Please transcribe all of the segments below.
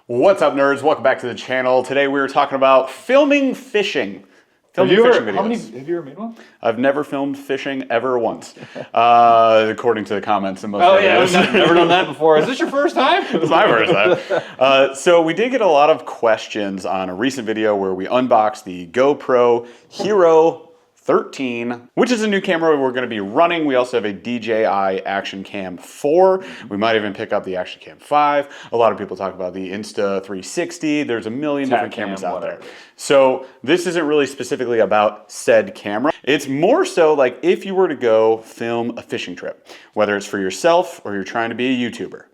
What's up, nerds? Welcome back to the channel. Today we were talking about filming fishing. Filming fishing videos. Have you ever made one? I've never filmed fishing ever once, according to the comments in most videos. I've never done that before. Is this your first time? It's my first time. So we did get a lot of questions on a recent video where we unboxed the GoPro Hero 13, which is a new camera we're going to be running. We also have a DJI Action Cam 4. We might even pick up the Action Cam 5. A lot of people talk about the Insta360. There's a million different cameras out there. So this isn't really specifically about said camera. It's more so like if you were to go film a fishing trip, whether it's for yourself or you're trying to be a YouTuber,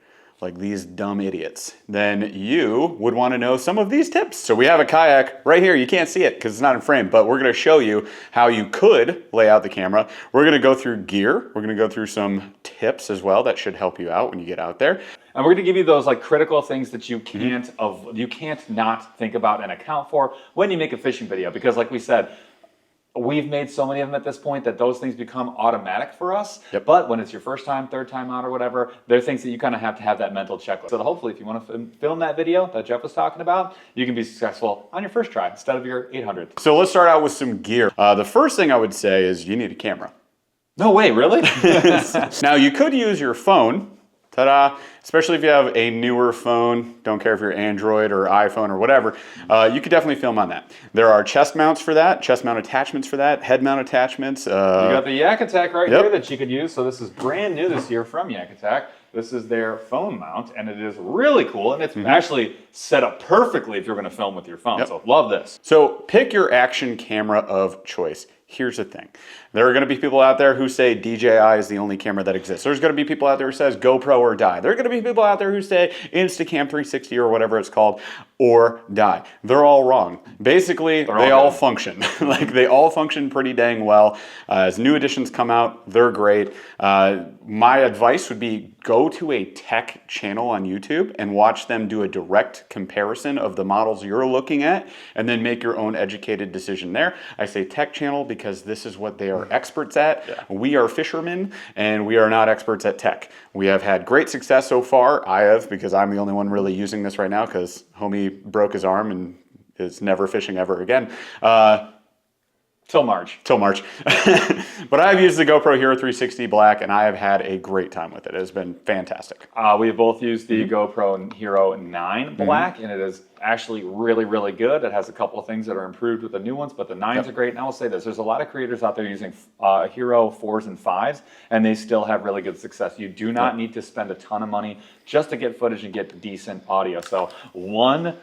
like these dumb idiots, then you would want to know some of these tips. So we have a kayak right here. You can't see it because it's not in frame, but we're going to show you how you could lay out the camera. We're going to go through gear. We're going to go through some tips as well that should help you out when you get out there. And we're going to give you those like critical things that you can't not think about and account for when you make a fishing video, because like we said, we've made so many of them at this point that those things become automatic for us. Yep. But when it's your first time, third time out or whatever, they're things that you kind of have to have that mental checklist. So hopefully if you want to film that video that Jeff was talking about, you can be successul on your first try instead of your 800. So let's start out with some gear. The first thing I would say is you need a camera. No way, really? Now you could use your phone. Ta-da! Especially if you have a newer phone, don't care if you're Android or iPhone or whatever, you could definitely film on that. There are chest mounts for that, chest mount attachments for that, head mount attachments. You got the Yak Attack right here that you could use. So this is brand new this year from Yak Attack. This is their phone mount, and it is really cool, and it's actually set up perfectly if you're going to film with your phone. So love this. So pick your action camera of choice. Here's the thing. There are going to be people out there who say DJI is the only camera that exists. There's going to be people out there who says GoPro or die. There are going to be people out there who say Instacam 360 or whatever it's called or die. They're all wrong. Basically, they all function. Like they all function pretty dang well. As new editions come out, they're great. My advice would be go to a tech channel on YouTube and watch them do a direct comparison of the models you're looking at and then make your own educated decision there. I say tech channel because this is what they are experts at. Yeah. We are fishermen and we are not experts at tech. We have had great success so far. I have, because I'm the only one really using this right now because homie broke his arm and is never fishing ever again. Till March. But I've used the GoPro Hero 360 Black and I have had a great time with it. It has been fantastic. We have both used the GoPro Hero 9 Black and it is actually really, really good. It has a couple of things that are improved with the new ones, but the 9s are great. And I will say this, there's a lot of creators out there using Hero 4s and 5s and they still have really good success. You do not need to spend a ton of money just to get footage and get decent audio. So one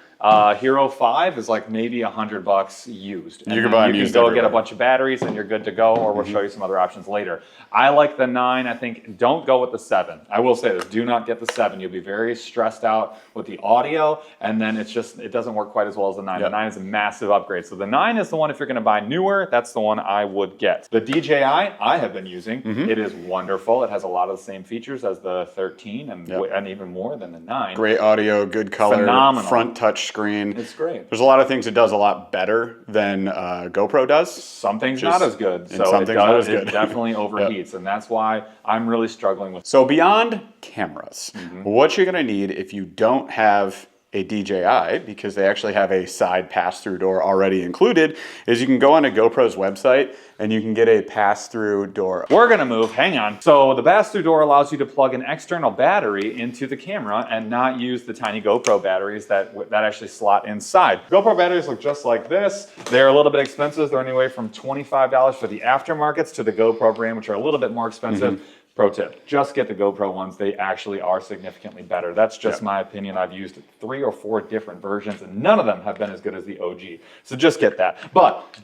Hero 5 is like maybe $100 used. And you can buy them used go get a bunch of batteries and you're good to go, or we'll show you some other options later. I like the 9. I think don't go with the 7. I will say this, do not get the 7. You'll be very stressed out with the audio and then it doesn't work quite as well as the 9. The 9 is a massive upgrade. So the 9 is the one, if you're going to buy newer, that's the one I would get. The DJI I have been using. It is wonderful. It has a lot of the same features as the 13 and even more than the 9. Great audio, good color, phenomenal. Front touch screen. It's great. There's a lot of things it does a lot better than GoPro does. Some things not as good. So some things not as good. It definitely overheats, and that's why I'm really struggling with. So beyond cameras, what you're going to need if you don't have a DJI, because they actually have a side pass-through door already included, is you can go on a GoPro's website and you can get a pass-through door. We're gonna move, hang on. So the pass-through door allows you to plug an external battery into the camera and not use the tiny GoPro batteries that actually slot inside. GoPro batteries look just like this. They're a little bit expensive. They're anywhere from $25 for the aftermarkets to the GoPro brand, which are a little bit more expensive. Pro tip, just get the GoPro ones. They actually are significantly better. That's just my opinion. I've used 3 or 4 different versions and none of them have been as good as the OG. So just get that. But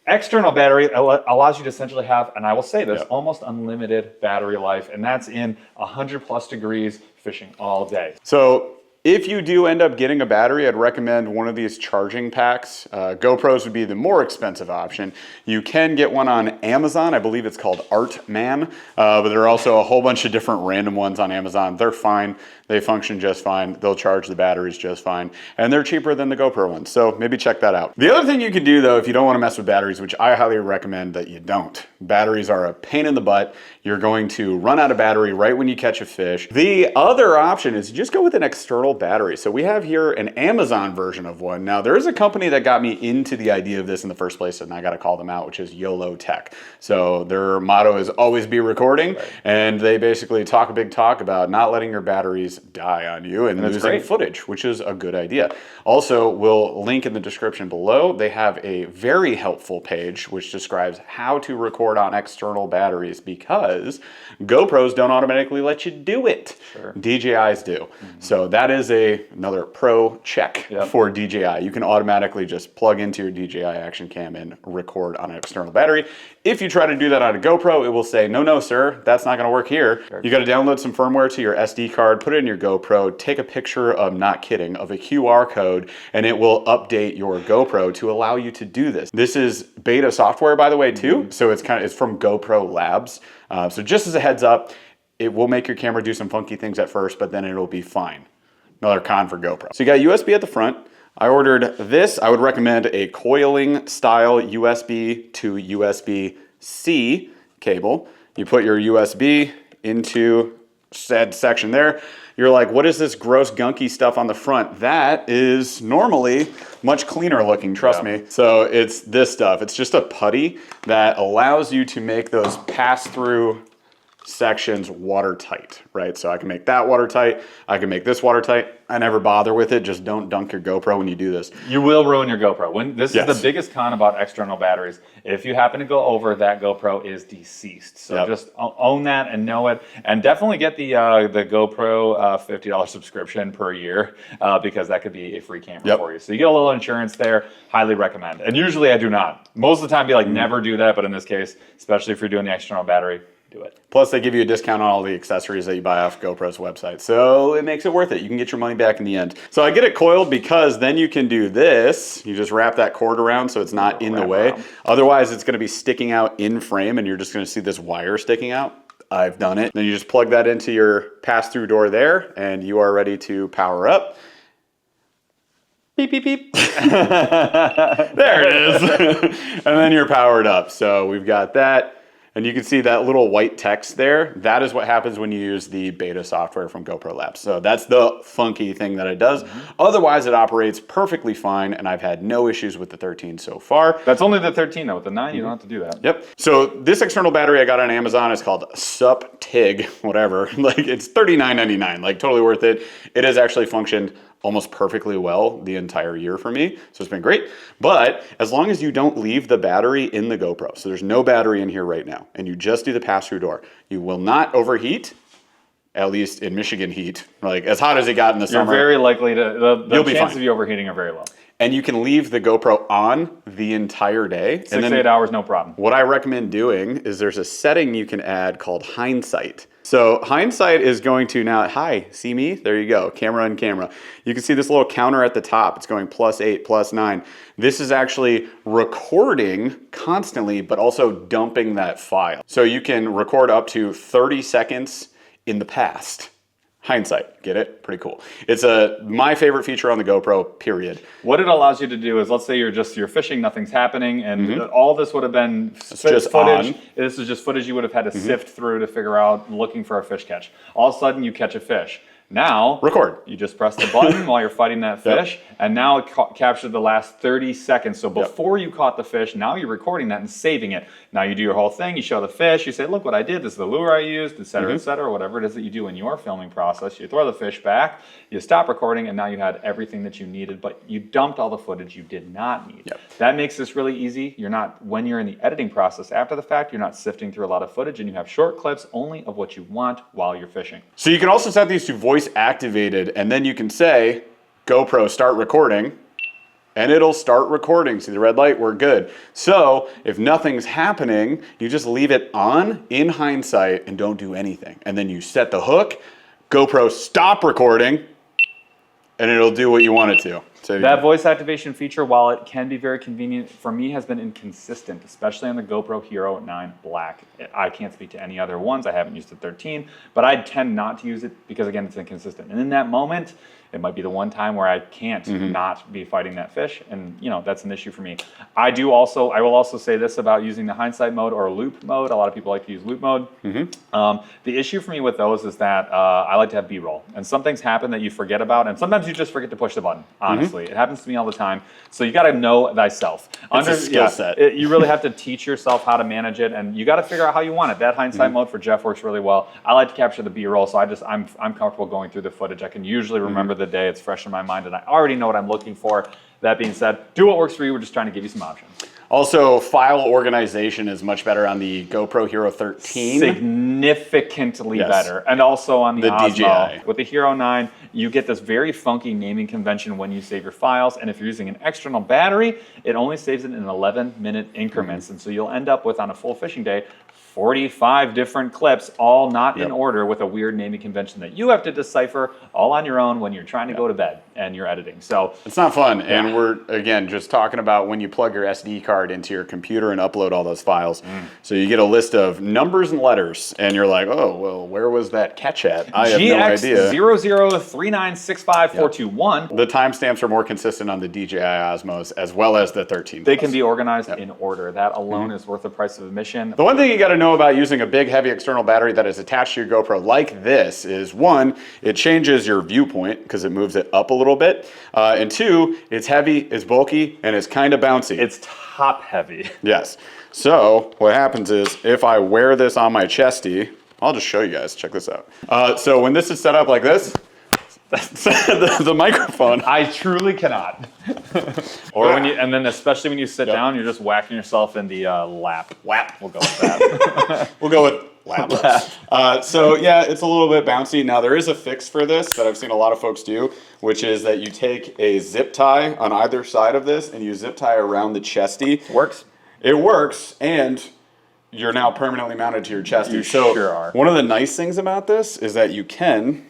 external battery allows you to essentially have, and I will say this, almost unlimited battery life, and that's in 100+ degrees fishing all day. So if you do end up getting a battery, I'd recommend one of these charging packs. GoPros would be the more expensive option. You can get one on Amazon. I believe it's called Artman, but there are also a whole bunch of different random ones on Amazon. They're fine. They function just fine. They'll charge the batteries just fine. And they're cheaper than the GoPro ones. So maybe check that out. The other thing you can do though, if you don't want to mess with batteries, which I highly recommend that you don't. Batteries are a pain in the butt. You're going to run out of battery right when you catch a fish. The other option is just go with an external external battery. So we have here an Amazon version of one. Now there is a company that got me into the idea of this in the first place, and I got to call them out, which is YOLO Tech. So their motto is always be recording, and they basically talk a big talk about not letting your batteries die on you and losing footage, which is a good idea. Also, we'll link in the description below. They have a very helpful page which describes how to record on external batteries, because GoPros don't automatically let you do it. Sure. DJIs do. So that is another pro check for DJI. You can automatically just plug into your DJI Action Cam and record on an external battery. If you try to do that on a GoPro, it will say, no, sir, that's not gonna work here. Sure. You gotta download some firmware to your SD card, put it in your GoPro, take a picture of, not kidding, of a QR code, and it will update your GoPro to allow you to do this. This is beta software, by the way, too. So it's from GoPro Labs. So just as a heads up, it will make your camera do some funky things at first, but then it'll be fine. Another con for GoPro. So you got USB at the front. I ordered this. I would recommend a coiling style USB to USB-C cable. You put your USB into said section there. You're like, what is this gross gunky stuff on the front? That is normally much cleaner looking, trust me. So it's this stuff. It's just a putty that allows you to make those pass-through sections watertight, right? So I can make that watertight. I can make this watertight. I never bother with it. Just don't dunk your GoPro when you do this. You will ruin your GoPro. This is the biggest con about external batteries. If you happen to go over, that GoPro is deceased. So just own that and know it. And definitely get the GoPro $50 subscription per year, because that could be a free camera for you. So you get a little insurance there. Highly recommend. And usually I do not. Most of the time, be like, never do that. But in this case, especially if you're doing the external battery, do it. Plus, they give you a discount on all the accessories that you buy off GoPro's website. So it makes it worth it. You can get your money back in the end. So I get it coiled because then you can do this. You just wrap that cord around so it's not in the way. Otherwise, it's going to be sticking out in frame and you're just going to see this wire sticking out. I've done it. Then you just plug that into your pass-through door there and you are ready to power up. Beep, beep, beep. There it is. And then you're powered up. So we've got that. And you can see that little white text there. That is what happens when you use the beta software from GoPro Labs. So that's the funky thing that it does. Otherwise, it operates perfectly fine, and I've had no issues with the 13 so far. That's only the 13 though. With the 9, you don't have to do that. Yep. So this external battery I got on Amazon is called SupTig, whatever. Like, it's $39.99, like totally worth it. It has actually functioned almost perfectly well the entire year for me. So it's been great. But as long as you don't leave the battery in the GoPro, so there's no battery in here right now, and you just do the pass-through door, you will not overheat, at least in Michigan heat, like as hot as it got in the summer. You're very likely to, the chances of you overheating are very low. And you can leave the GoPro on the entire day. 6 to 8 hours, no problem. What I recommend doing is there's a setting you can add called hindsight. So hindsight is going to now, hi, see me? There you go, camera on camera. You can see this little counter at the top. It's going +8, +9. This is actually recording constantly, but also dumping that file. So you can record up to 30 seconds in the past. Hindsight, get it? Pretty cool. It's my favorite feature on the GoPro, period. What it allows you to do is, let's say you're fishing, nothing's happening, and all this would have been footage. This is just footage you would have had to sift through to figure out looking for a fish catch. All of a sudden, you catch a fish. Now, record. You just press the button while you're fighting that fish, and now it captured the last 30 seconds. So before you caught the fish, now you're recording that and saving it. Now you do your whole thing, you show the fish, you say, look what I did, this is the lure I used, et cetera, whatever it is that you do in your filming process. You throw the fish back, you stop recording, and now you had everything that you needed, but you dumped all the footage you did not need. That makes this really easy. You're not, when you're in the editing process after the fact, you're not sifting through a lot of footage, and you have short clips only of what you want while you're fishing. So you can also set these to voice activated, and then you can say, GoPro, start recording, and it'll start recording. See the red light? We're good. So if nothing's happening, you just leave it on in hindsight and don't do anything. And then you set the hook, GoPro, stop recording, and it'll do what you want it to. So That voice activation feature, while it can be very convenient, for me has been inconsistent, especially on the GoPro Hero 9 Black. I can't speak to any other ones. I haven't used the 13, but I tend not to use it because, again, it's inconsistent. And in that moment, it might be the one time where I can't not be fighting that fish, and that's an issue for me. I will also say this about using the hindsight mode or loop mode. A lot of people like to use loop mode. The issue for me with those is that I like to have B-roll, and some things happen that you forget about, and sometimes you just forget to push the button. Honestly, it happens to me all the time. So you got to know thyself. It's a skill set. You really have to teach yourself how to manage it, and you got to figure out how you want it. That hindsight mode for Jeff works really well. I like to capture the B-roll, so I'm comfortable going through the footage. I can usually remember the day. It's fresh in my mind, and I already know what I'm looking for. That being said, do what works for you. We're just trying to give you some options. Also, file organization is much better on the GoPro Hero 13. Significantly better. And also on the Osmo. DJI. With the Hero 9, you get this very funky naming convention when you save your files. And if you're using an external battery, it only saves it in 11-minute increments. And so you'll end up with, on a full fishing day, 45 different clips, all not in order, with a weird naming convention that you have to decipher all on your own when you're trying to go to bed and you're editing. So it's not fun. And we're, again, just talking about when you plug your SD card into your computer and upload all those files. So you get a list of numbers and letters, and you're like, oh, well, where was that catch at? I have no idea. GX0039654221. The timestamps are more consistent on the DJI Osmos as well as the 13. They can be organized in order. That alone is worth the price of admission. The one thing you got to know about using a big, heavy external battery that is attached to your GoPro like this is, one, it changes your viewpoint because it moves it up a little bit. And two, it's heavy, it's bulky, and it's kind of bouncy. It's top heavy. Yes. So what happens is if I wear this on my chesty, I'll just show you guys. Check this out. So when this is set up like this, the microphone. I truly cannot. Or and then especially when you sit down, you're just whacking yourself in the lap. Whap. We'll go with that. We'll go with lap. So yeah, it's a little bit bouncy. Now there is a fix for this that I've seen a lot of folks do, which is that you take a zip tie on either side of this and you zip tie around the chesty. Works. It works, and you're now permanently mounted to your chesty. You so sure are. One of the nice things about this is that you can.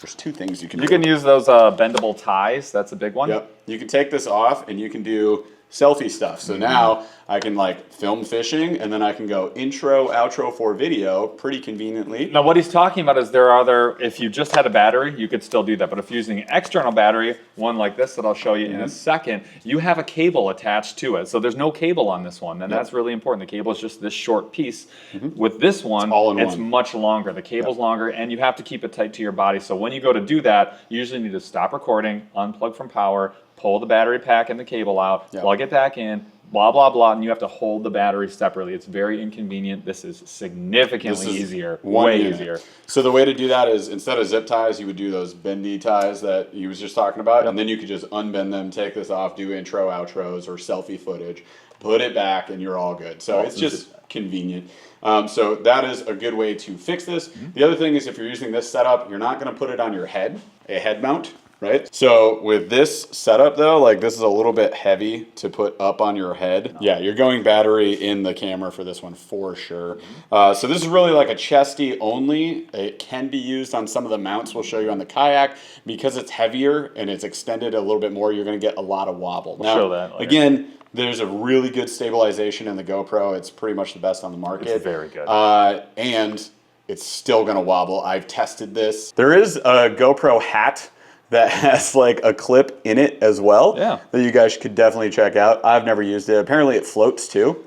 There's two things you can do. You can use those bendable ties. That's a big one. Yep. You can take this off and you can do selfie stuff. So now I can like film fishing, and then I can go intro, outro for video pretty conveniently. Now what he's talking about is if you just had a battery, you could still do that. But if you're using an external battery, one like this that I'll show you in a second, you have a cable attached to it. So there's no cable on this one, and that's really important. The cable is just this short piece. With this one, it's much longer. The cable's longer, and you have to keep it tight to your body. So when you go to do that, you usually need to stop recording, unplug from power, pull the battery pack and the cable out, plug it back in, blah, blah, blah, and you have to hold the battery separately. It's very inconvenient. This is significantly easier, way easier. So the way to do that is, instead of zip ties, you would do those bendy ties that he was just talking about, and then you could just unbend them, take this off, do intro, outros, or selfie footage, put it back, and you're all good. So it's just convenient. So that is a good way to fix this. The other thing is, if you're using this setup, you're not going to put it on your head, a head mount. Right? So with this setup though, like this is a little bit heavy to put up on your head. Yeah, you're going battery in the camera for this one for sure. So this is really like a chesty only. It can be used on some of the mounts we'll show you on the Kayak. Because it's heavier and it's extended a little bit more, you're going to get a lot of wobble. We'll show that later. Again, there's a really good stabilization in the GoPro. It's pretty much the best on the market. It's very good. And it's still going to wobble. I've tested this. There is a GoPro hat that has like a clip in it as well that you guys could definitely check out. I've never used it. Apparently it floats too.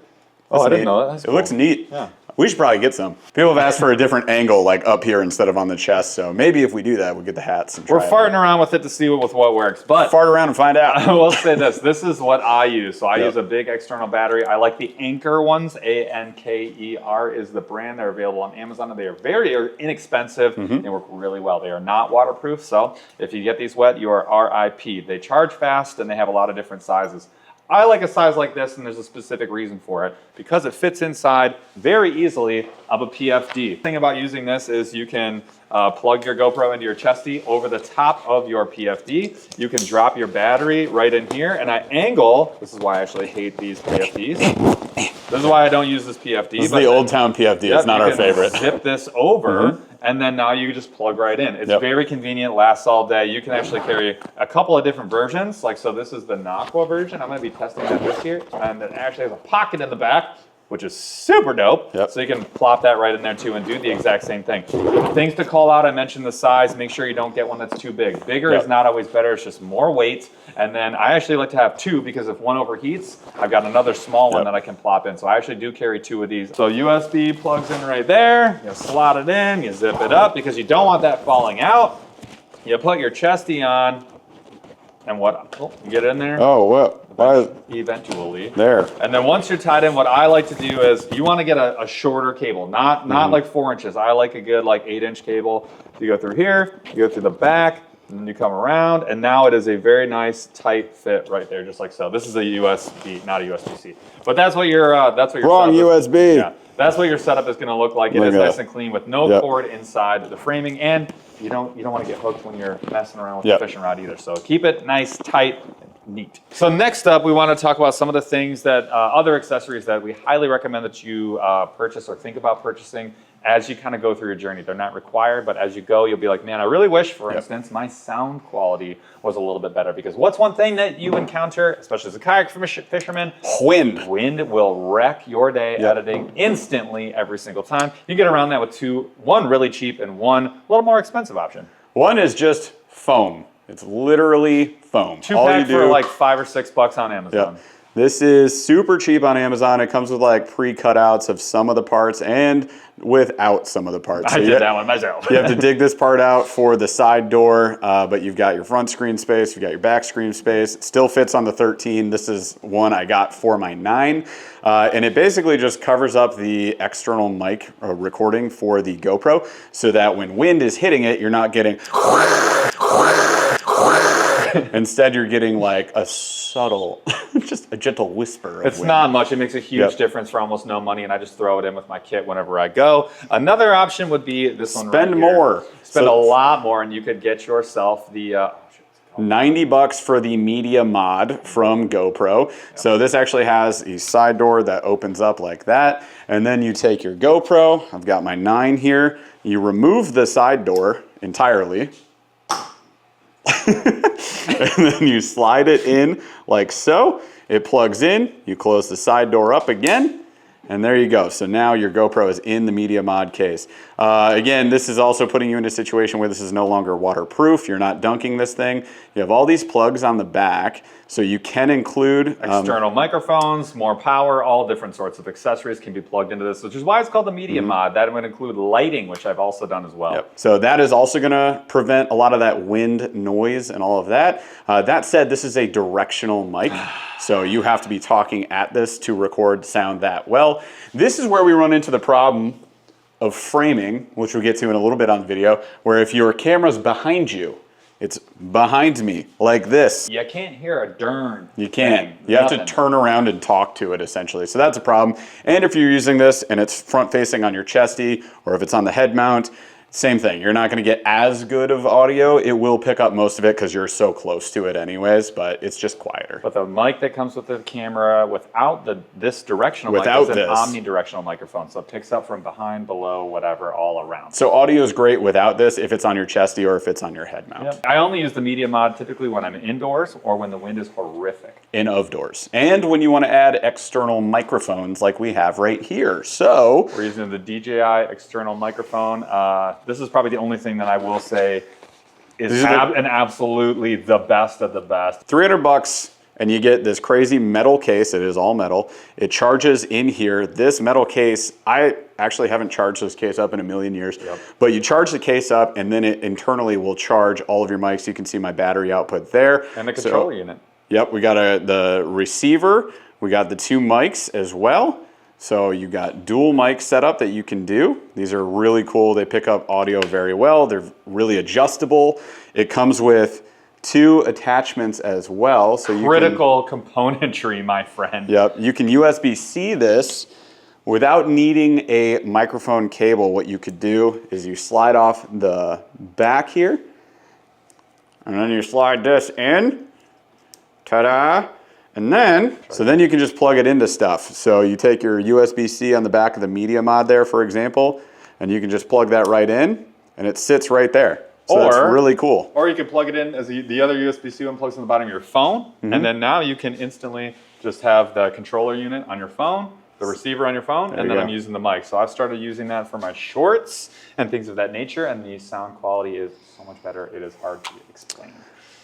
That's I didn't know that. That's cool. It looks neat. Yeah. We should probably get some. People have asked for a different angle, like up here instead of on the chest. So maybe if we do that, we'll get the hats. And We're farting around with it to see what works. But fart around and find out. I will say this. This is what I use. So I use a big external battery. I like the Anker ones. Anker is the brand. They're available on Amazon. They are very inexpensive. They work really well. They are not waterproof. So if you get these wet, you are RIP. They charge fast and they have a lot of different sizes. I like a size like this, and there's a specific reason for it. Because it fits inside very easily of a PFD. The thing about using this is you can plug your GoPro into your chesty over the top of your PFD. You can drop your battery right in here, and I angle. This is why I actually hate these PFDs. This is why I don't use this PFD. This is the Old Town PFD. It's not our favorite. Zip this over, and then now you just plug right in. It's Yep. very convenient, lasts all day. You can actually carry a couple of different versions. Like, so this is the Naqua version. I'm gonna be testing that this year. And it actually has a pocket in the back, which is super dope. Yep. So you can plop that right in there too and do the exact same thing. Things to call out, I mentioned the size. Make sure you don't get one that's too big. Bigger Yep. is not always better, it's just more weight. And then I actually like to have two because if one overheats, I've got another small one Yep. that I can plop in. So I actually do carry two of these. So USB plugs in right there. You slot it in, you zip it up because you don't want that falling out. You put your chesty on, and what? Oh, you get in there. Oh, what? Why? Eventually. There. And then once you're tied in, what I like to do is you want to get a shorter cable, not like 4 inches. I like a good like 8-inch cable. You go through here, you go through the back, and then you come around, and now it is a very nice tight fit right there, just like so. This is a USB, not a USB-C, but that's what your Wrong setup is. USB. Yeah, that's what your setup is going to look like. It Look is at nice that. and clean with no Yep. cord inside the framing, and you don't want to get hooked when you're messing around with Yep. the fishing rod either. So keep it nice, tight, neat. So next up, we want to talk about some of the things that other accessories that we highly recommend that you purchase or think about purchasing as you kind of go through your journey. They're not required, but as you go, you'll be like, man, I really wish, for instance, my sound quality was a little bit better. Because what's one thing that you encounter, especially as a kayak fisherman? Wind. Wind will wreck your day editing instantly every single time. You get around that with one really cheap and one a little more expensive option. One is just foam. It's literally foam. Two pack for like $5 or $6 on Amazon. Yep. This is super cheap on Amazon. It comes with like pre-cutouts of some of the parts and without some of the parts. I did that one myself. You have to dig this part out for the side door, but you've got your front screen space, you've got your back screen space. It still fits on the 13. This is one I got for my 9. And it basically just covers up the external mic recording for the GoPro so that when wind is hitting it, you're not getting instead you're getting like a subtle, just a gentle whisper of It's wind. not much. It makes a huge difference for almost no money, and I just throw it in with my kit whenever I go. Another option would be this one right Spend here. more. Spend So- a lot more, and you could get yourself the... $90 for the media mod from GoPro. So this actually has a side door that opens up like that. And then you take your GoPro, I've got my 9 here. You remove the side door entirely. And then you slide it in like so. It plugs in, you close the side door up again, and there you go. So now your GoPro is in the media mod case. Again, this is also putting you in a situation where this is no longer waterproof. You're not dunking this thing. You have all these plugs on the back, so you can include external microphones, more power, all different sorts of accessories can be plugged into this, which is why it's called the media mod. That would include lighting, which I've also done as well. Yep. So that is also going to prevent a lot of that wind noise and all of that. That said, this is a directional mic, so you have to be talking at this to record sound that well. This is where we run into the problem of framing, which we'll get to in a little bit on the video, where if your camera's behind you, it's behind me, like this. You can't hear a darn. You can't. thing. You have Nothing. to turn around and talk to it, essentially. So that's a problem. And if you're using this and it's front facing on your chesty, or if it's on the head mount, same thing. You're not going to get as good of audio. It will pick up most of it because you're so close to it anyways, but it's just quieter. But the mic that comes with the camera without this directional Without mic is an this. omnidirectional microphone. So it picks up from behind, below, whatever, all around. So audio is great without this if it's on your chesty or if it's on your head mount. Yep. I only use the media mod typically when I'm indoors or when the wind is horrific. In of doors. And when you want to add external microphones like we have right here. So We're using the DJI external microphone. This is probably the only thing that I will say is absolutely the best of the best. $300 and you get this crazy metal case. It is all metal. It charges in here. This metal case, I actually haven't charged this case up in a million years, but you charge the case up and then it internally will charge all of your mics. You can see my battery output there. And the controller unit. Yep, we got the receiver. We got the 2 mics as well. So you got dual mic setup that you can do. These are really cool. They pick up audio very well. They're really adjustable. It comes with 2 attachments as well. So Critical componentry, my friend. Yep, you can USB-C this without needing a microphone cable. What you could do is you slide off the back here, and then you slide this in. Ta-da! And then, so then you can just plug it into stuff. So you take your USB-C on the back of the media mod there, for example, and you can just plug that right in, and it sits right there. So that's really cool. Or you can plug it in as the other USB-C one plugs in the bottom of your phone, and then now you can instantly just have the controller unit on your phone, the receiver on your phone, and then I'm using the mic. So I've started using that for my shorts and things of that nature, and the sound quality is so much better. It is hard to explain.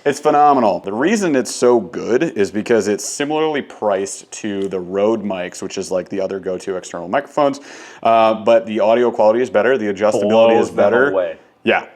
It's phenomenal. The reason it's so good is because it's similarly priced to the Rode mics, which is like the other go-to external microphones, but the audio quality is better, the adjustability is better. Away. Yeah.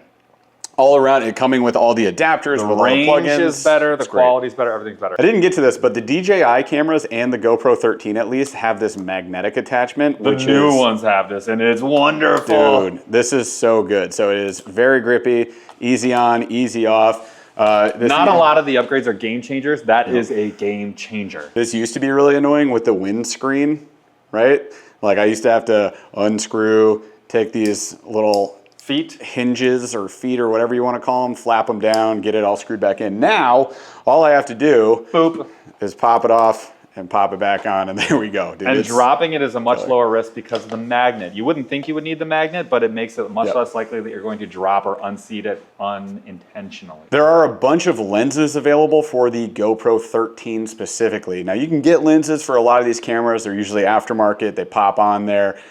All around it, coming with all the adapters, with all the plugins. The range is better, the quality's better, everything's better. I didn't get to this, but the DJI cameras and the GoPro 13 at least have this magnetic attachment. The new ones have this, and it's wonderful. Dude, this is so good. So it is very grippy, easy on, easy off. Not a lot of the upgrades are game changers. That is a game changer. This used to be really annoying with the windscreen, right? Like I used to have to unscrew, take these little hinges or feet or whatever you want to call them, flap them down, get it all screwed back in. Now, all I have to do is pop it off and pop it back on, and there we go. Dude, and dropping it is a much lower risk because of the magnet. You wouldn't think you would need the magnet, but it makes it much less likely that you're going to drop or unseat it unintentionally. There are a bunch of lenses available for the GoPro 13 specifically. Now you can get lenses for a lot of these cameras. They're usually aftermarket. They pop on there.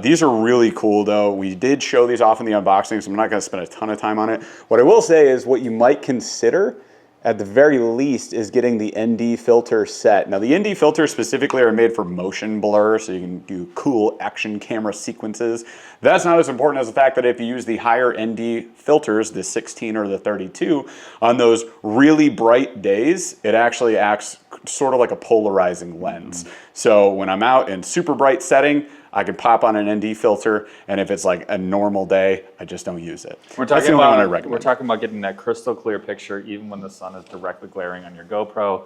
These are really cool though. We did show these off in the unboxing, so I'm not going to spend a ton of time on it. What I will say is what you might consider at the very least is getting the ND filter set. Now the ND filters specifically are made for motion blur, so you can do cool action camera sequences. That's not as important as the fact that if you use the higher ND filters, the 16 or the 32, on those really bright days, it actually acts sort of like a polarizing lens. So when I'm out in super bright setting, I can pop on an ND filter, and if it's like a normal day, I just don't use it. We're talking about getting that crystal clear picture even when the sun is directly glaring on your GoPro.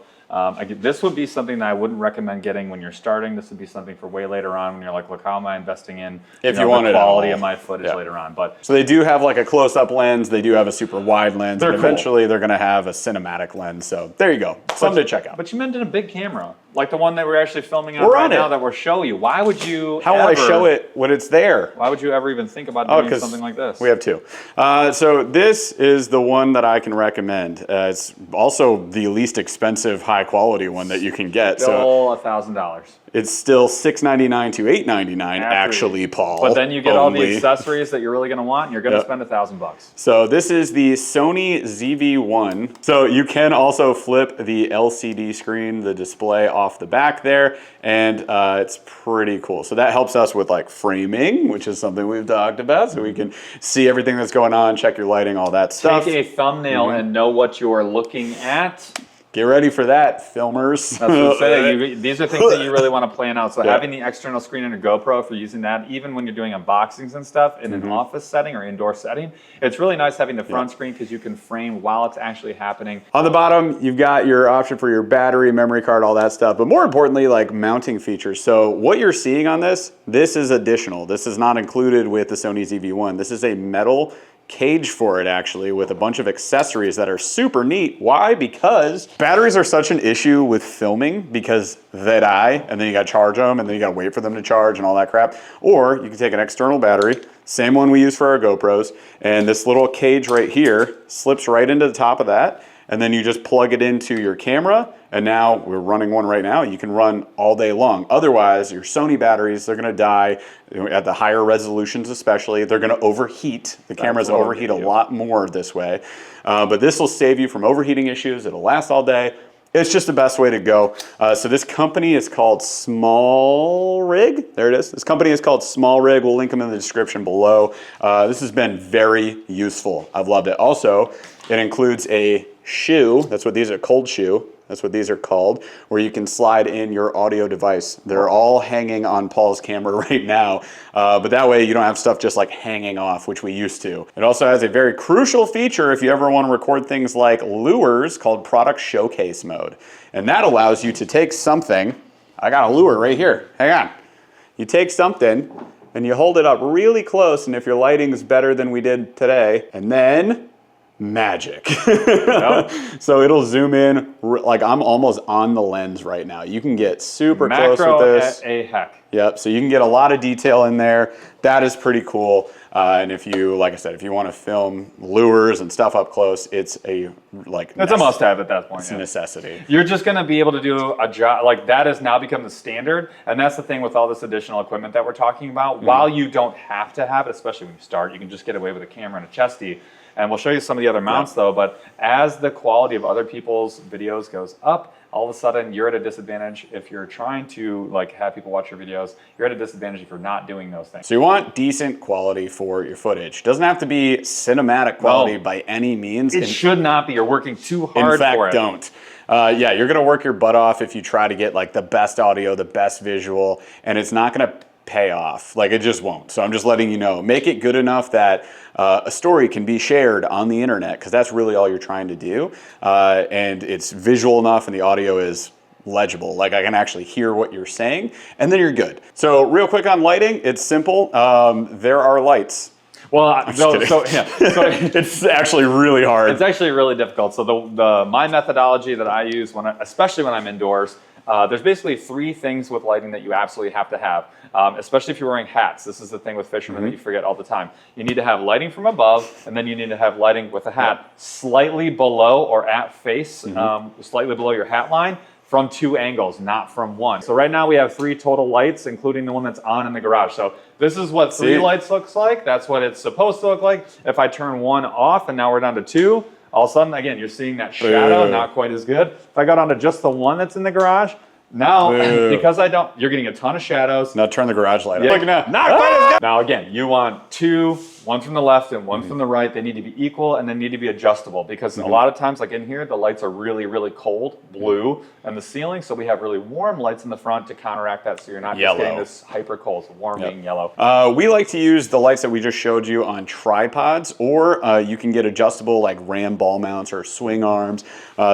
This would be something that I wouldn't recommend getting when you're starting. This would be something for way later on when you're like, look, how am I investing in the quality of my footage later on. But so they do have like a close-up lens. They do have a super wide lens. But eventually they're going to have a cinematic lens. So there you go. Something to check out. But you mentioned a big camera, like the one that we're actually filming on right now that we'll show you. Why would you How will I show it when it's there? Why would you ever even think about doing something like this? We have two. So this is the one that I can recommend. It's also the least expensive high-quality one that you can get. Still $1,000. It's still $699 to $899 actually, Paul. But then you get all the accessories that you're really going to want, and you're going to spend $1,000. So this is the Sony ZV-1. So you can also flip the LCD screen, the display off the back there, and it's pretty cool. So that helps us with like framing, which is something we've talked about, so we can see everything that's going on, check your lighting, all that stuff. Take a thumbnail and know what you're looking at. Get ready for that, filmers. That's what I'm saying. These are things that you really want to plan out. So having the external screen on your GoPro, for using that, even when you're doing unboxings and stuff in an office setting or indoor setting, it's really nice having the front screen because you can frame while it's actually happening. On the bottom, you've got your option for your battery, memory card, all that stuff, but more importantly, like mounting features. So what you're seeing on this is additional. This is not included with the Sony ZV-1. This is a metal cage for it actually with a bunch of accessories that are super neat. Why? Because batteries are such an issue with filming because they die and then you gotta charge them and then you gotta wait for them to charge and all that crap. Or you can take an external battery, same one we use for our GoPros, and this little cage right here slips right into the top of that, and then you just plug it into your camera, and now we're running one right now. You can run all day long. Otherwise, your Sony batteries, they're gonna die at the higher resolutions especially. They're gonna overheat. The cameras overheat a lot more this way. But this will save you from overheating issues. It'll last all day. It's just the best way to go. So this company is called Small Rig. There it is. This company is called Small Rig. We'll link them in the description below. This has been very useful. I've loved it. Also, it includes a shoe. That's what these are, cold shoe. That's what these are called, where you can slide in your audio device. They're all hanging on Paul's camera right now, but that way you don't have stuff just like hanging off, which we used to. It also has a very crucial feature if you ever want to record things like lures called product showcase mode. And that allows you to take something, I got a lure right here, hang on. You take something and you hold it up really close, and if your lighting is better than we did today, and then magic. So it'll zoom in, like I'm almost on the lens right now. You can get super close with this. Macro at a heck. Yep, so you can get a lot of detail in there. That is pretty cool. And if you, like I said, if you want to film lures and stuff up close, it's a It's a must-have at that point. It's a necessity. You're just going to be able to do a job like that has now become the standard, and that's the thing with all this additional equipment that we're talking about. While you don't have to have it, especially when you start, you can just get away with a camera and a chesty. And we'll show you some of the other mounts though. But as the quality of other people's videos goes up, all of a sudden you're at a disadvantage if you're trying to like have people watch your videos. You're at a disadvantage if you're not doing those things. So you want decent quality for your footage. Doesn't have to be cinematic quality by any means. It should not be. You're working too hard for it. In fact, don't. Yeah, you're gonna work your butt off if you try to get like the best audio, the best visual, and it's not gonna pay off. Like it just won't. So I'm just letting you know. Make it good enough that a story can be shared on the internet, because that's really all you're trying to do. And it's visual enough and the audio is legible. Like I can actually hear what you're saying, and then you're good. So real quick on lighting, it's simple. There are lights. Well, It's actually really hard. It's actually really difficult. So my methodology that I use especially when I'm indoors, there's basically 3 things with lighting that you absolutely have to have, especially if you're wearing hats. This is the thing with fishermen that you forget all the time. You need to have lighting from above, and then you need to have lighting with a hat slightly below or at face, slightly below your hat line, from 2 angles, not from 1. So right now we have 3 total lights, including the one that's on in the garage. So this is what 3 lights looks like. That's what it's supposed to look like. If I turn 1 off and now we're down to 2, all of a sudden, again, you're seeing that shadow, not quite as good. If I got down to just the one that's in the garage, now, because you're getting a ton of shadows. Now turn the garage light Yeah. on. Not quite as good. Now again, you want 2, one from the left and one from the right. They need to be equal and they need to be adjustable, because a lot of times, like in here, the lights are really, really cold, blue, and the ceiling, so we have really warm lights in the front to counteract that, so you're not just getting this hyper cold, so warm being yellow. We like to use the lights that we just showed you on tripods, or you can get adjustable like ram ball mounts or swing arms.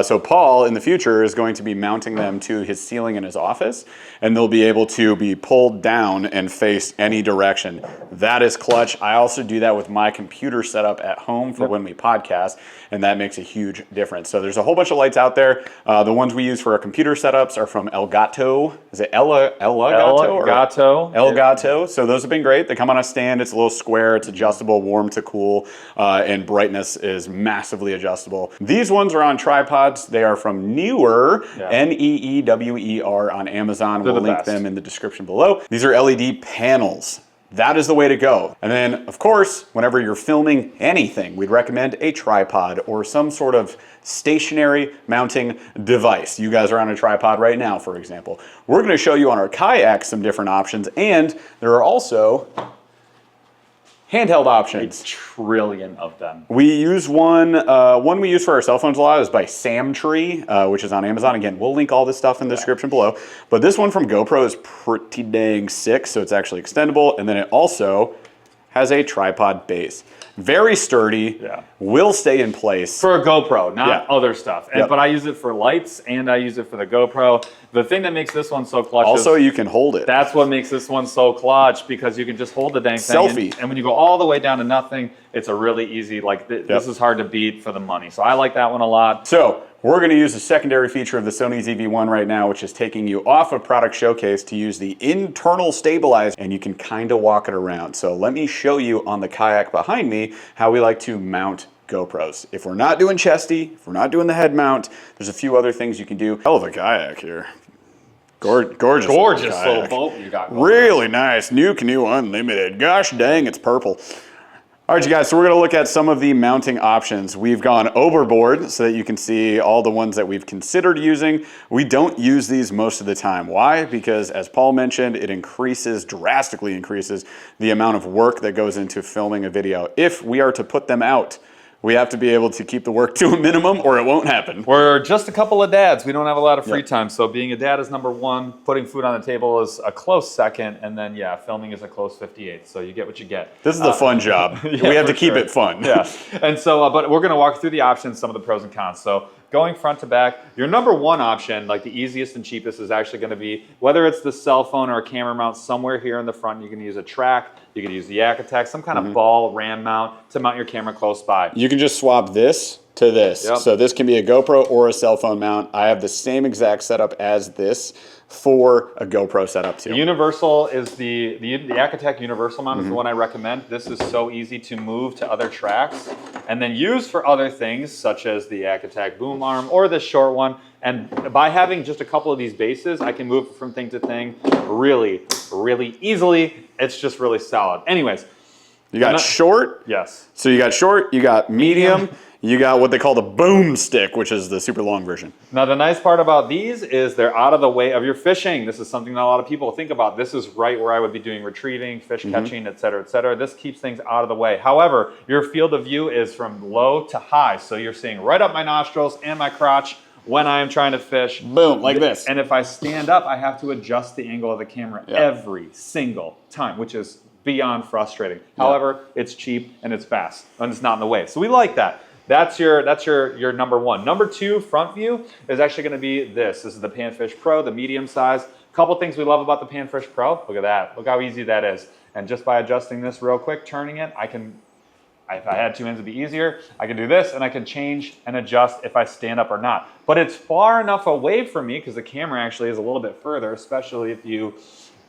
So Paul in the future is going to be mounting them to his ceiling in his office, and they'll be able to be pulled down and face any direction. That is clutch. I also do that with my computer setup at home for when we podcast, and that makes a huge difference. So there's a whole bunch of lights out there. The ones we use for our computer setups are from Elgato. Is it Elgato? Elgato. So those have been great. They come on a stand. It's a little square. It's adjustable, warm to cool, and brightness is massively adjustable. These ones are on tripods. They are from Neewer, Neewer on Amazon. We'll link them in the description below. These are LED panels. That is the way to go. And then, of course, whenever you're filming anything, we'd recommend a tripod or some sort of stationary mounting device. You guys are on a tripod right now, for example. We're going to show you on our Kayak some different options, and there are also handheld options. 1 trillion of them. We use one we use for our cell phones a lot is by Samtree, which is on Amazon. Again, we'll link all this stuff in the description below. But this one from GoPro is pretty dang sick, so it's actually extendable. And then it also has a tripod base. Very sturdy, will stay in place. For a GoPro, not other stuff. But I use it for lights and I use it for the GoPro. The thing that makes this one so clutch also, you can hold it. That's what makes this one so clutch, because you can just hold the dang thing. Selfie. And when you go all the way down to nothing, it's a really easy, this is hard to beat for the money. So I like that one a lot. So we're going to use a secondary feature of the Sony ZV-1 right now, which is taking you off of Product Showcase to use the internal stabilizer, and you can kind of walk it around. So let me show you on the Kayak behind me how we like to mount GoPros. If we're not doing chesty, if we're not doing the head mount, there's a few other things you can do. Hell of a Kayak here. Gorgeous little boat you got. Really nice. New Canoe Unlimited. Gosh dang, it's purple. All right, you guys, so we're going to look at some of the mounting options. We've gone overboard so that you can see all the ones that we've considered using. We don't use these most of the time. Why? Because as Paul mentioned, it drastically increases the amount of work that goes into filming a video. If we are to put them out, we have to be able to keep the work to a minimum or it won't happen. We're just a couple of dads. We don't have a lot of free time. So being a dad is number 1. Putting food on the table is a close second. And then, filming is a close 58. So you get what you get. This is a fun job. We have to keep it fun. And so, but we're going to walk through the options, some of the pros and cons. So going front to back, your number one option, like the easiest and cheapest, is actually going to be whether it's the cell phone or a camera mount somewhere here in the front. You can use a track, you can use the Yak Attack, some kind of ball ram mount to mount your camera close by. You can just swap this to this. Yep. So this can be a GoPro or a cell phone mount. I have the same exact setup as this for a GoPro setup too. The universal is the Yak Attack universal mount is the one I recommend. This is so easy to move to other tracks and then use for other things such as the Yak Attack boom arm or this short one. And by having just a couple of these bases, I can move from thing to thing really, really easily. It's just really solid. Anyways. You got short. Yes. So you got short, you got medium, you got what they call the boom stick, which is the super long version. Now, the nice part about these is they're out of the way of your fishing. This is something that a lot of people think about. This is right where I would be doing retrieving, fish catching, et cetera, et cetera. This keeps things out of the way. However, your field of view is from low to high. So you're seeing right up my nostrils and my crotch when I'm trying to fish. Boom, like this. And if I stand up, I have to adjust the angle of the camera every single time, which is beyond frustrating. However, it's cheap and it's fast and it's not in the way. So we like that. That's your number one. Number two, front view, is actually going to be this. This is the Panfish Pro, the medium size. A couple things we love about the Panfish Pro. Look at that. Look how easy that is. And just by adjusting this real quick, turning it, I can, if I had two hands, it'd be easier. I can do this and I can change and adjust if I stand up or not. But it's far enough away from me because the camera actually is a little bit further, especially if you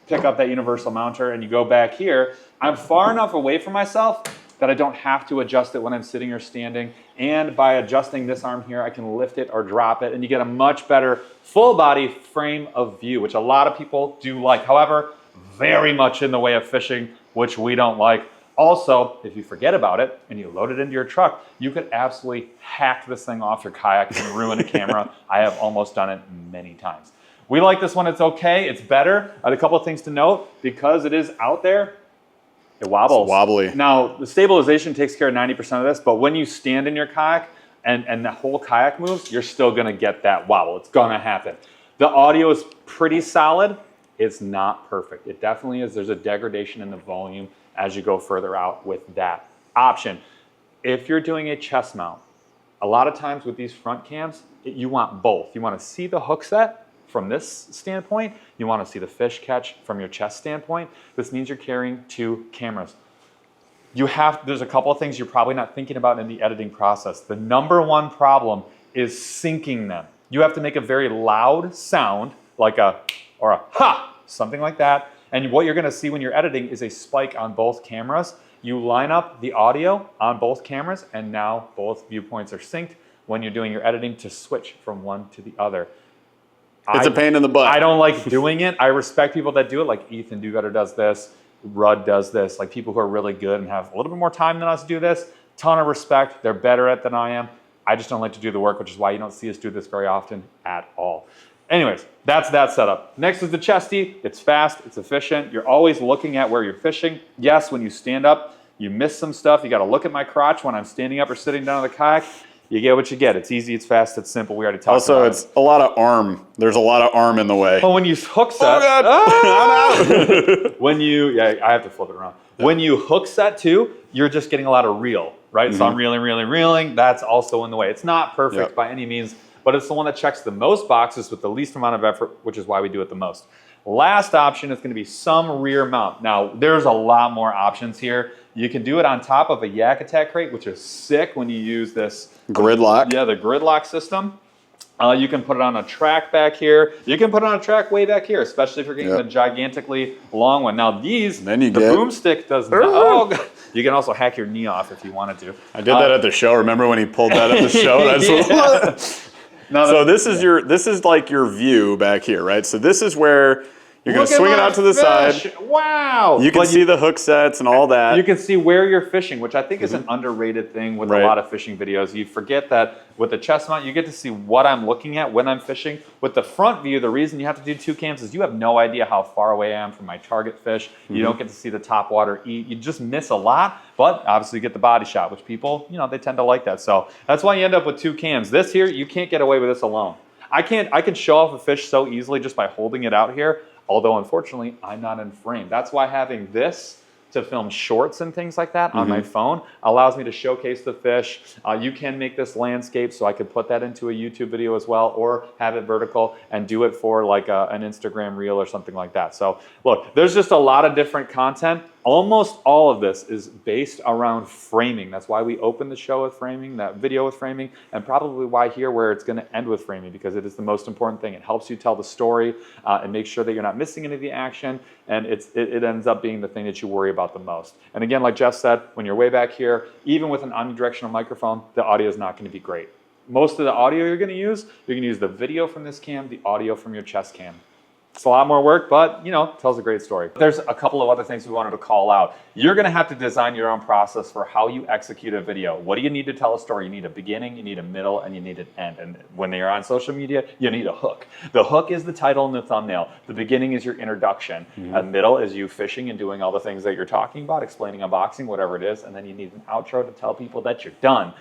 pick up that universal mounter and you go back here. I'm far enough away from myself that I don't have to adjust it when I'm sitting or standing. And by adjusting this arm here, I can lift it or drop it, and you get a much better full body frame of view, which a lot of people do like. However, very much in the way of fishing, which we don't like. Also, if you forget about it and you load it into your truck, you could absolutely hack this thing off your kayak and ruin a camera. I have almost done it many times. We like this one. It's okay. It's better. A couple of things to note. Because it is out there, it wobbles. It's wobbly. Now, the stabilization takes care of 90% of this, but when you stand in your kayak and the whole kayak moves, you're still going to get that wobble. It's going to happen. The audio is pretty solid. It's not perfect. It definitely is. There's a degradation in the volume as you go further out with that option. If you're doing a chest mount, a lot of times with these front cams, you want both. You want to see the hook set from this standpoint. You want to see the fish catch from your chest standpoint. This means you're carrying two cameras. There's a couple of things you're probably not thinking about in the editing process. The number one problem is syncing them. You have to make a very loud sound, like a, or a ha, something like that. And what you're going to see when you're editing is a spike on both cameras. You line up the audio on both cameras, and now both viewpoints are synced when you're doing your editing to switch from one to the other. It's a pain in the butt. I don't like doing it. I respect people that do it, like Ethan Duvetter does this, Rudd does this, like people who are really good and have a little bit more time than us do this. Ton of respect. They're better at it than I am. I just don't like to do the work, which is why you don't see us do this very often at all. Anyways, that's that setup. Next is the chesty. It's fast, it's efficient. You're always looking at where you're fishing. Yes, when you stand up, you miss some stuff. You got to look at my crotch when I'm standing up or sitting down on the kayak. You get what you get. It's easy, it's fast, it's simple. We already talked about it. Also, it's a lot of arm. There's a lot of arm in the way. Well, when you hook set, when you, I have to flip it around. When you hook set too, you're just getting a lot of reel, right? So I'm reeling. That's also in the way. It's not perfect by any means, but it's the one that checks the most boxes with the least amount of effort, which is why we do it the most. Last option is going to be some rear mount. Now, there's a lot more options here. You can do it on top of a Yak Attack crate, which is sick when you use this grid lock. Yeah, the grid lock system. You can put it on a track back here. You can put it on a track way back here, especially if you're getting the gigantically long one. Now these, the boomstick does not. Oh, God. You can also hack your knee off if you wanted to. I did that at the show. Remember when he pulled that at the show? That's so this is like your view back here, right? So this is where you're going to swing it out to the side. Wow. You can see the hook sets and all that. You can see where you're fishing, which I think is an underrated thing with a lot of fishing videos. You forget that with the chest mount, you get to see what I'm looking at when I'm fishing. With the front view, the reason you have to do two cams is you have no idea how far away I am from my target fish. You don't get to see the top water eat. You just miss a lot, but obviously you get the body shot, which people, they tend to like that. So that's why you end up with two cams. This here, you can't get away with this alone. I can show off a fish so easily just by holding it out here. Although, unfortunately, I'm not in frame. That's why having this to film shorts and things like that on my phone. Allows me to showcase the fish. You can make this landscape, so I could put that into a YouTube video as well, or have it vertical and do it for like an Instagram reel or something like that. So look, there's just a lot of different content. Almost all of this is based around framing. That's why we opened the show with framing, that video with framing, and probably why here where it's going to end with framing, because it is the most important thing. It helps you tell the story and make sure that you're not missing any of the action, and it ends up being the thing that you worry about the most. And again, like Jeff said, when you're way back here, even with an omnidirectional microphone, the audio is not going to be great. Most of the audio you're going to use the video from this cam, the audio from your chest cam. It's a lot more work, but you know, tells a great story. There's a couple of other things we wanted to call out. You're gonna have to design your own process for how you execute a video. What do you need to tell a story? You need a beginning, you need a middle, and you need an end. And when you're on social media, you need a hook. The hook is the title and the thumbnail. The beginning is your introduction. The middle is you fishing and doing all the things that you're talking about, explaining unboxing, whatever it is. And then you need an outro to tell people that you're done.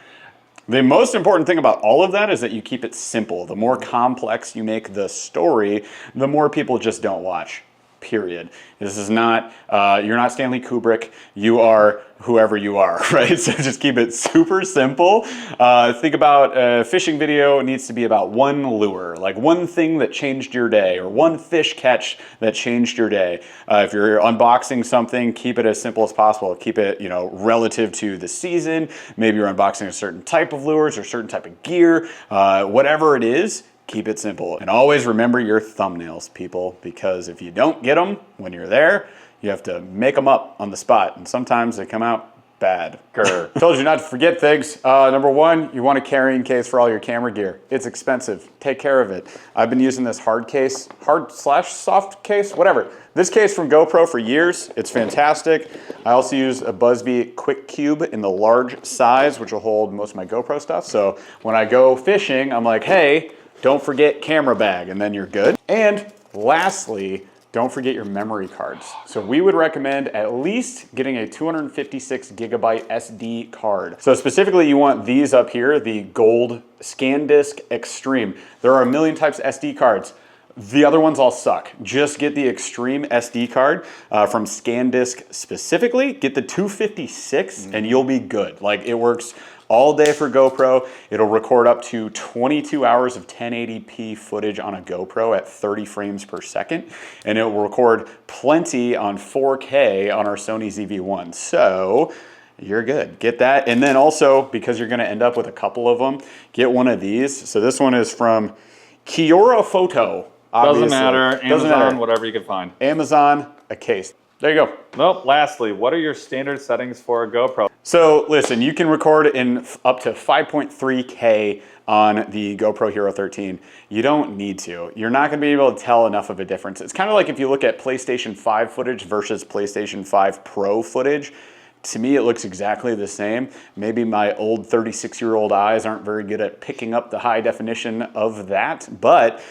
The most important thing about all of that is that you keep it simple. The more complex you make the story, the more people just don't watch. Period. This is not, you're not Stanley Kubrick, you are whoever you are, right? So just keep it super simple. Think about a fishing video needs to be about one lure, like one thing that changed your day, or one fish catch that changed your day. If you're unboxing something, keep it as simple as possible. Keep it, you know, relative to the season. Maybe you're unboxing a certain type of lures or certain type of gear, whatever it is. Keep it simple. And always remember your thumbnails, people, because if you don't get them when you're there, you have to make them up on the spot. And sometimes they come out bad. Grr. Told you not to forget things. Number one, you want a carrying case for all your camera gear. It's expensive. Take care of it. I've been using this hard / soft case, whatever. This case from GoPro for years. It's fantastic. I also use a Busby Quick Cube in the large size, which will hold most of my GoPro stuff. So when I go fishing, I'm like, hey, don't forget camera bag, and then you're good. And lastly, don't forget your memory cards. So we would recommend at least getting a 256 gigabyte SD card. So specifically, you want these up here, the gold SanDisk Extreme. There are a million types of SD cards. The other ones all suck. Just get the Extreme SD card from SanDisk specifically. Get the 256 and you'll be good. Like, it works all day for GoPro. It'll record up to 22 hours of 1080p footage on a GoPro at 30 frames per second. And it will record plenty on 4K on our Sony ZV-1. So you're good. Get that. And then also, because you're gonna end up with a couple of them, get one of these. So this one is from Kiora Photo. Doesn't matter. Amazon, whatever you can find. Amazon, a case. There you go. Well, lastly, what are your standard settings for a GoPro? So listen, you can record in up to 5.3K on the GoPro Hero 13. You don't need to. You're not gonna be able to tell enough of a difference. It's kind of like if you look at PlayStation 5 footage versus PlayStation 5 Pro footage. To me, it looks exactly the same. Maybe my old 36-year-old eyes aren't very good at picking up the high definition of that, but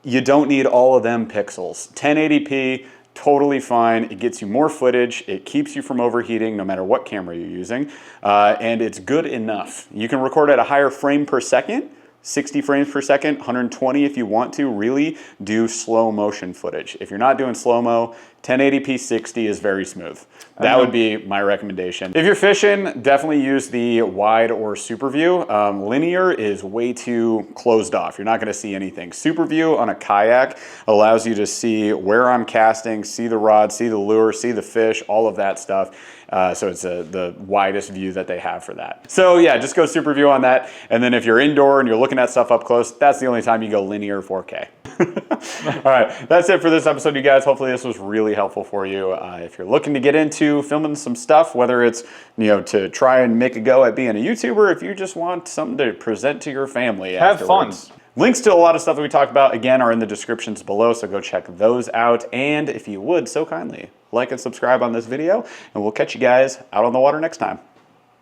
you don't need all of them pixels. 1080p, totally fine. It gets you more footage. It keeps you from overheating no matter what camera you're using. And it's good enough. You can record at a higher frame per second, 60 frames per second, 120 if you want to really do slow motion footage. If you're not doing slow-mo, 1080p 60 is very smooth. That would be my recommendation. If you're fishing, definitely use the wide or super view. Linear is way too closed off. You're not gonna see anything. Super view on a kayak allows you to see where I'm casting, see the rod, see the lure, see the fish, all of that stuff. So it's the widest view that they have for that. So yeah, just go super view on that. And then if you're indoor and you're looking at stuff up close, that's the only time you go linear 4K. All right, that's it for this episode, you guys. Hopefully this was really helpful for you. If you're looking to get into filming some stuff, whether it's, you know, to try and make a go at being a YouTuber, if you just want something to present to your family afterwards. Have fun. Links to a lot of stuff that we talked about, again, are in the descriptions below, so go check those out. And if you would, so kindly, like and subscribe on this video, and we'll catch you guys out on the water next time.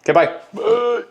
Okay, bye. Bye.